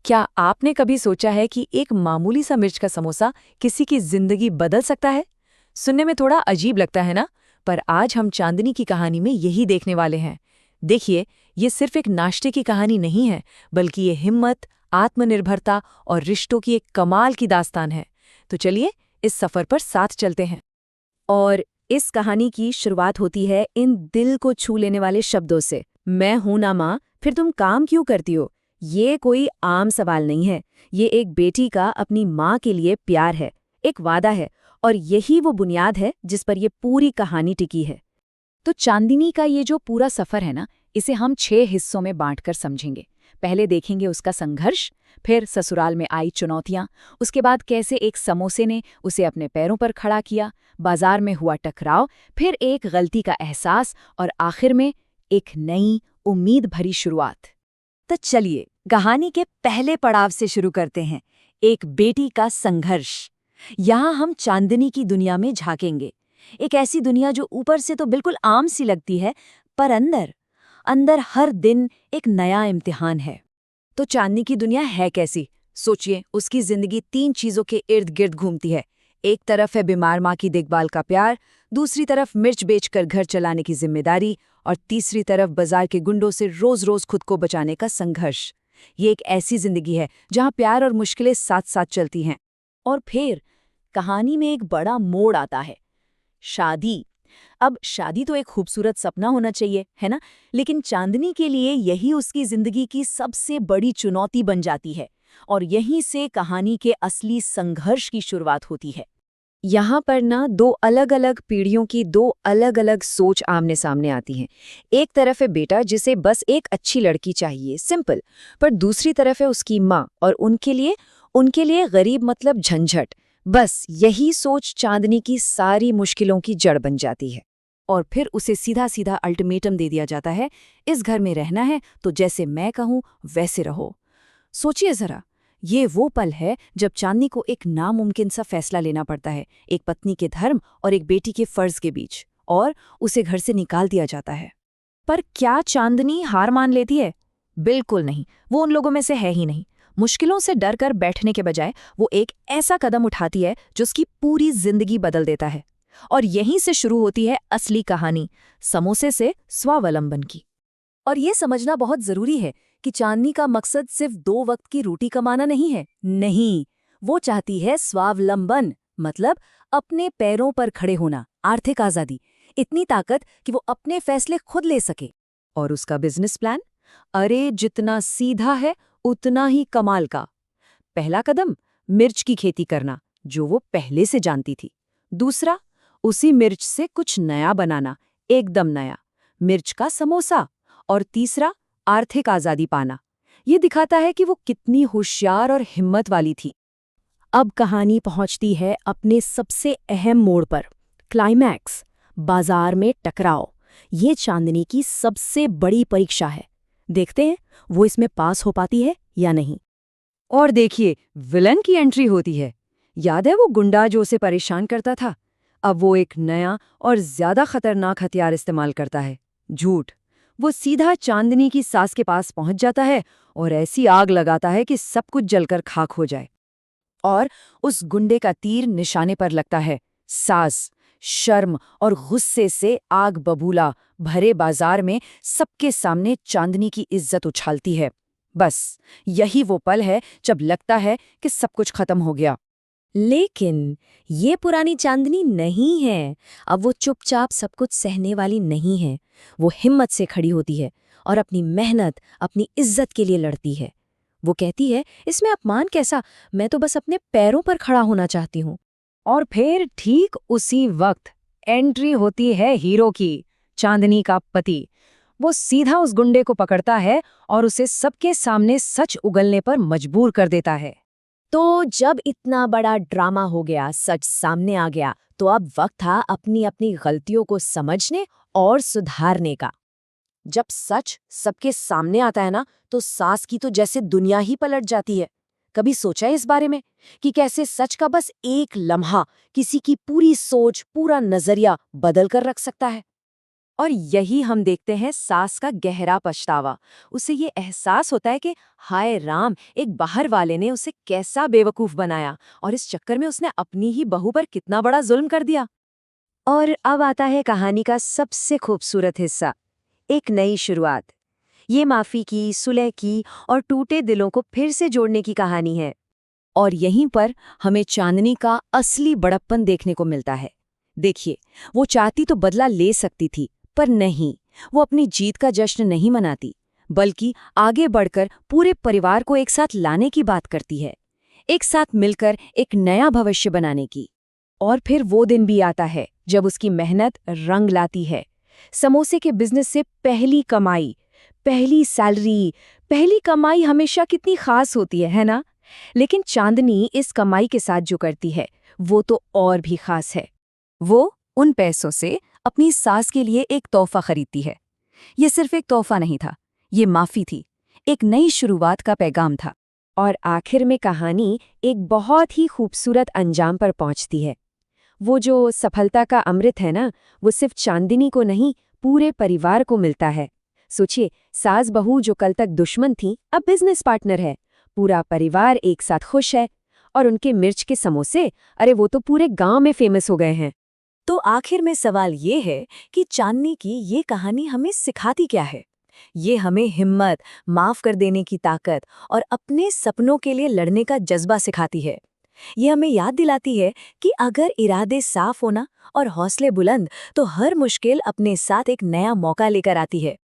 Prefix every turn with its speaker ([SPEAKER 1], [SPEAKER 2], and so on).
[SPEAKER 1] क्या आपने कभी सोचा है कि एक मामूली सा मिर्च का समोसा किसी की जिंदगी बदल सकता है? सुनने में थोड़ा अजीब लगता है ना? पर आज हम चांदनी की कहानी में यही देखने वाले हैं। देखिए, ये सिर्फ एक नाश्ते की कहानी नहीं है, बल्कि ये हिम्मत, आत्मनिर्भरता और रिश्तों की एक कमाल की दास्तान है। तो चलिए, इस सफर पर साथ चलते हैं।
[SPEAKER 2] और इस कहानी की शुरुआत होती है इन दिल को छू लेने वाले शब्दों से। मैं हूं ना माँ, फिर तुम काम क्यों करती हो? ये कोई आम सवाल नहीं है। ये एक बेटी का अपनी माँ के लिए प्यार है, एक वादा है, और यही वो बुनियाद है जिस पर ये पूरी कहानी टिकी है।
[SPEAKER 1] तो चांदनी का ये जो पूरा सफर है ना, इसे हम 6 हिस्सों में बांटकर समझेंगे। पहले देखेंगे उसका संघर्ष, फिर ससुराल में आई चुनौतियां, उसके बाद कैसे एक समोसे ने उसे अपने पैरों पर खड़ा किया, बाजार में हुआ टकराव, फिर एक गलती का एहसास और आखिर में एक नई उम्मीद भरी शुरुआत।
[SPEAKER 2] तो चलिए कहानी के पहले पड़ाव से शुरू करते हैं, एक बेटी का संघर्ष। यहाँ हम चांदनी की दुनिया में झांकेंगे, एक ऐसी दुनिया जो ऊपर से तो बिल्कुल आम सी लगती है, पर अंदर अंदर हर दिन एक नया इम्तिहान है। तो चांदनी की दुनिया है कैसी? सोचिए, उसकी जिंदगी 3 चीजों के इर्द गिर्द घूमती है। एक तरफ है बीमार माँ की देखभाल का प्यार, दूसरी तरफ मिर्च बेचकर घर चलाने की जिम्मेदारी, और तीसरी तरफ बाजार के गुंडों से रोज रोज खुद को बचाने का संघर्ष। ये एक ऐसी जिंदगी है जहाँ प्यार और मुश्किलें साथ साथ चलती हैं। और फिर कहानी में एक बड़ा मोड़ आता है, शादी। अब शादी तो एक खूबसूरत सपना होना चाहिए, है ना? लेकिन चांदनी के लिए यही उसकी जिंदगी की सबसे बड़ी चुनौती बन जाती है, और यहीं से कहानी के असली संघर्ष की शुरुआत होती है। यहाँ पर ना 2 अलग-अलग पीढ़ियों की 2 अलग-अलग सोच आमने सामने आती हैं। एक तरफ है बेटा जिसे बस एक अच्छी लड़की चाहिए, सिंपल, पर दूसरी तरफ है उसकी माँ, और उनके लिए गरीब मतलब झंझट। बस यही सोच चांदनी की सारी मुश्किलों की जड़ बन जाती है। और फिर उसे सीधा सीधा अल्टीमेटम दे दिया जाता है, इस घर में रहना है तो जैसे मैं कहूँ वैसे रहो। सोचिए जरा, ये वो पल है जब चांदनी को एक नामुमकिन सा फैसला लेना पड़ता है, एक पत्नी के धर्म और एक बेटी के फर्ज के बीच, और उसे घर से निकाल दिया जाता है। पर क्या चांदनी हार मान लेती है? बिल्कुल नहीं, वो उन लोगों में से है ही नहीं। मुश्किलों से डर कर बैठने के बजाय वो एक ऐसा कदम उठाती है जो उसकी पूरी जिंदगी बदल देता है। और यहीं से शुरू होती है असली कहानी, समोसे से स्वावलंबन की। और ये समझना बहुत जरूरी है कि चांदनी का मकसद सिर्फ 2 वक्त की रोटी कमाना नहीं है। नहीं, वो चाहती है स्वावलंबन, मतलब अपने पैरों पर खड़े होना, आर्थिक आजादी, इतनी ताकत कि वो अपने फैसले खुद ले सके। और उसका बिजनेस प्लान, अरे जितना सीधा है उतना ही कमाल का। पहला कदम, मिर्च की खेती करना, जो वो पहले से जानती थी। दूसरा, उसी मिर्च से कुछ नया बनाना, एकदम नया, मिर्च का समोसा। और तीसरा, आर्थिक आजादी पाना। ये दिखाता है कि वो कितनी होशियार और हिम्मत वाली थी। अब कहानी पहुंचती है अपने सबसे अहम मोड़ पर, क्लाइमैक्स, बाजार में टकराव। ये चांदनी की सबसे बड़ी परीक्षा है। देखते हैं वो इसमें पास हो पाती है या नहीं। और देखिए, विलन की एंट्री होती है। याद है वो गुंडा जो उसे परेशान करता था? अब वो एक नया और ज्यादा खतरनाक हथियार इस्तेमाल करता है, झूठ। वो सीधा चांदनी की सास के पास पहुंच जाता है और ऐसी आग लगाता है कि सब कुछ जलकर खाक हो जाए। और उस गुंडे का तीर निशाने पर लगता है। सास शर्म और गुस्से से आग बबूला भरे बाजार में सबके सामने चांदनी की इज्जत उछालती है। बस यही वो पल है जब लगता है कि सब कुछ खत्म हो गया। लेकिन ये पुरानी चांदनी नहीं है। अब वो चुपचाप सब कुछ सहने वाली नहीं है। वो हिम्मत से खड़ी होती है और अपनी मेहनत, अपनी इज्जत के लिए लड़ती है। वो कहती है, इसमें अपमान कैसा, मैं तो बस अपने पैरों पर खड़ा होना चाहती हूँ। और फिर ठीक उसी वक्त एंट्री होती है हीरो की, चांदनी का पति। वो सीधा उस गुंडे को पकड़ता है और उसे सबके सामने सच उगलने पर मजबूर कर देता है। तो जब इतना बड़ा ड्रामा हो गया, सच सामने आ गया, तो अब वक्त था अपनी अपनी गलतियों को समझने और सुधारने का। जब सच सबके सामने आता है ना, तो सास की तो जैसे दुनिया ही पलट जाती है। कभी सोचा है इस बारे में कि कैसे सच का बस एक लम्हा किसी की पूरी सोच, पूरा नजरिया बदल कर रख सकता है? और यही हम देखते हैं सास का गहरा पछतावा। उसे ये एहसास होता है कि हाय राम, एक बाहर वाले ने उसे कैसा बेवकूफ बनाया और इस चक्कर में उसने अपनी ही बहू पर कितना बड़ा जुल्म कर दिया। और अब आता है कहानी का सबसे खूबसूरत हिस्सा, एक नई शुरुआत। ये माफी की, सुलह की और टूटे दिलों को फिर से जोड़ने की कहानी है। और यहीं पर हमें चांदनी का असली बड़प्पन देखने को मिलता है। देखिए, वो चाहती तो बदला ले सकती थी, पर नहीं, वो अपनी जीत का जश्न नहीं मनाती, बल्कि आगे बढ़कर पूरे परिवार को एक साथ लाने की बात करती है, एक साथ मिलकर एक नया भविष्य बनाने की। और फिर वो दिन भी आता है जब उसकी मेहनत रंग लाती है। समोसे के बिजनेस से पहली कमाई, पहली सैलरी, पहली कमाई हमेशा कितनी खास होती है ना? लेकिन चांदनी इस कमाई के साथ जो करती है, वो तो और भी खास है। वो उन पैसों से अपनी सास के लिए एक तोहफा खरीदती है। ये सिर्फ एक तोहफा नहीं था, ये माफी थी, एक नई शुरुआत का पैगाम था। और आखिर में कहानी एक बहुत ही खूबसूरत अंजाम पर पहुंचती है। वो जो सफलता का अमृत है ना, वो सिर्फ चांदनी को नहीं, पूरे परिवार को मिलता है। सोचिए, सास बहू जो कल तक दुश्मन थी, अब बिजनेस पार्टनर है। पूरा परिवार एक साथ खुश है। और उनके मिर्च के समोसे, अरे वो तो पूरे गांव में फेमस हो गए हैं। तो आखिर में सवाल ये है कि चांदनी की ये कहानी हमें सिखाती क्या है? ये हमें हिम्मत, माफ कर देने की ताकत और अपने सपनों के लिए लड़ने का जज्बा सिखाती है। ये हमें याद दिलाती है कि अगर इरादे साफ होना और हौसले बुलंद, तो हर मुश्किल अपने साथ एक नया मौका लेकर आती है।